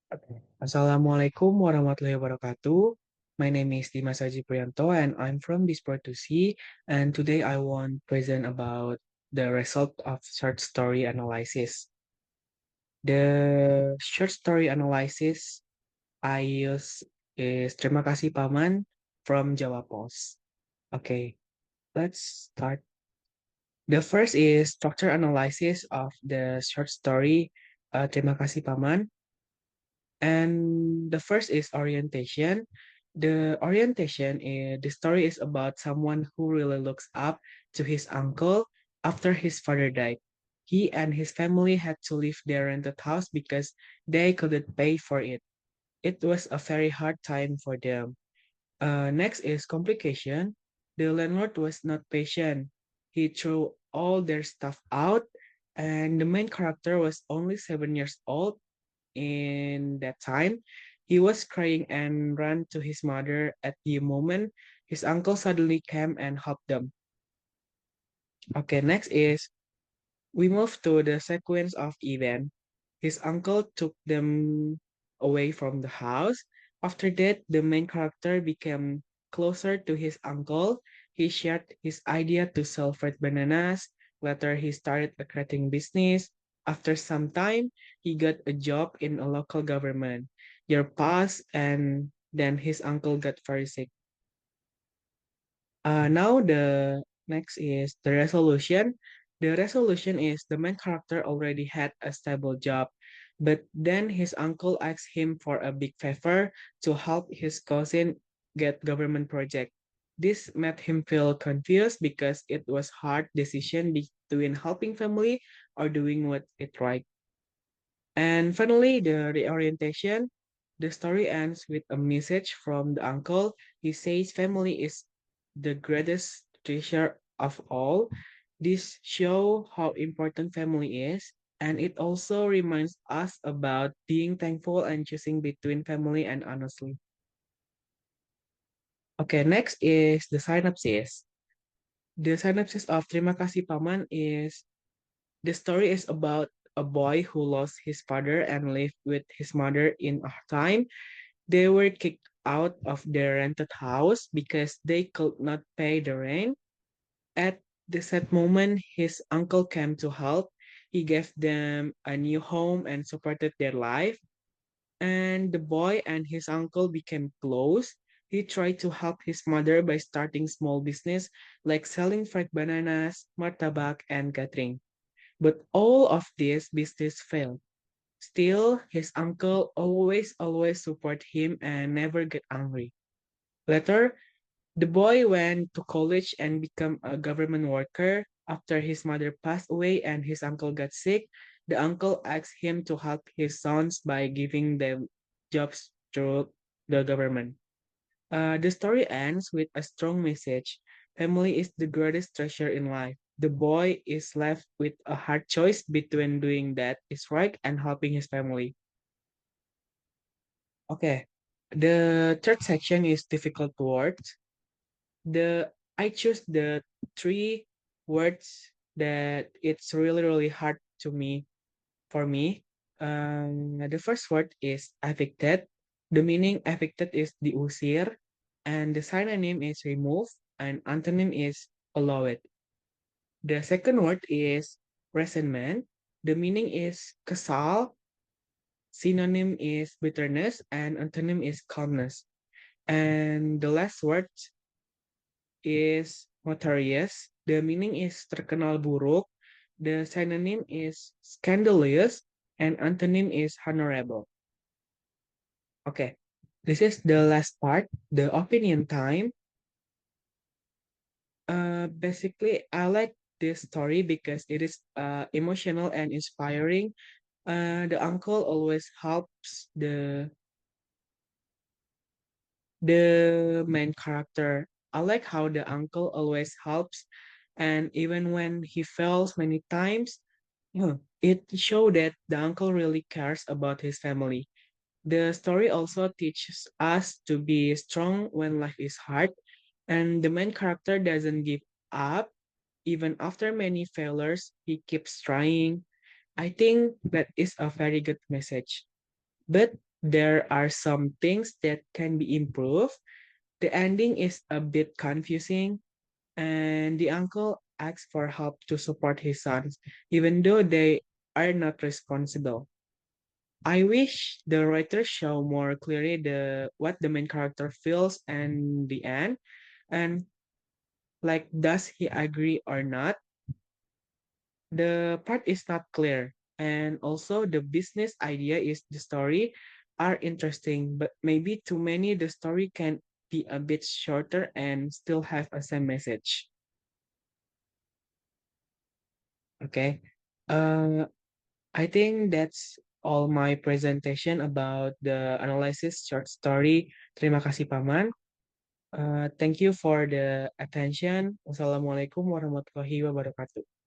Okay. Assalamualaikum warahmatullahi wabarakatuh. My name is Dimas Haji Priyanto and I'm from Disport 2C, and today I want to present about the result of short story analysis. The short story analysis I use is Terima Kasih Paman from Jawa Post. Okay, let's start. The first is structure analysis of the short story Terima Kasih Paman. And the first is orientation. The orientation is the story is about someone who really looks up to his uncle after his father died. He and his family had to leave their rented house because they couldn't pay for it. It was a very hard time for them. Next is complication. The landlord was not patient. He threw all their stuff out, and the main character was only 7 years old in that time. He was crying and ran to his mother at the moment his uncle suddenly came and helped them. Okay, next is we move to the sequence of event. His uncle took them away from the house. After that, the main character became closer to his uncle. He shared his idea to sell fried bananas. Later, he started a clothing business. After some time, he got a job in a local government. Year passed, and then his uncle got very sick. Now the next is the resolution. The resolution is the main character already had a stable job, but then his uncle asked him for a big favor to help his cousin get government project. This made him feel confused because it was hard decision between helping family or doing what is right. And finally, the reorientation. The story ends with a message from the uncle. He says family is the greatest treasure of all. This show how important family is, and it also reminds us about being thankful and choosing between family and honestly. Okay, next is the synopsis. The synopsis of Terima Kasih Paman is the story is about a boy who lost his father and lived with his mother in a time. They were kicked out of their rented house because they could not pay the rent. At the sad moment, his uncle came to help. He gave them a new home and supported their life. And the boy and his uncle became close. He tried to help his mother by starting small business like selling fried bananas, martabak, and catering. But all of this business failed. Still, his uncle always support him and never get angry. Later, the boy went to college and became a government worker. After his mother passed away and his uncle got sick, the uncle asked him to help his sons by giving them jobs through the government. The story ends with a strong message. Family is the greatest treasure in life. The boy is left with a hard choice between doing that is right and helping his family. Okay. The third section is difficult words. The I choose the three words that it's really hard to me for me. The first word is evicted. The meaning evicted is diusir, and the synonym is remove, and antonym is allowed. The second word is resentment. The meaning is kesal, synonym is bitterness, and antonym is calmness. And the last word is notorious. The meaning is terkenal buruk. The synonym is scandalous, and antonym is honorable. Okay, this is the last part, the opinion time. Basically, I like this story because it is emotional and inspiring. The uncle always helps the main character. I like how the uncle always helps, and even when he fails many times, it shows that the uncle really cares about his family. The story also teaches us to be strong when life is hard, and the main character doesn't give up. Even after many failures, he keeps trying. I think that is a very good message. But There are some things that can be improved. The ending is a bit confusing, and the uncle asks for help to support his sons, even though they are not responsible. I wish the writers show more clearly the what the main character feels and the end, and like does he agree or not. The part is not clear, and also the business idea is the story are interesting, but maybe too many the story can be a bit shorter and still have a same message. Okay. Uh, I think that's all my presentation about the analysis short story. Terima kasih Paman. Thank you for the attention. Wassalamualaikum warahmatullahi wabarakatuh.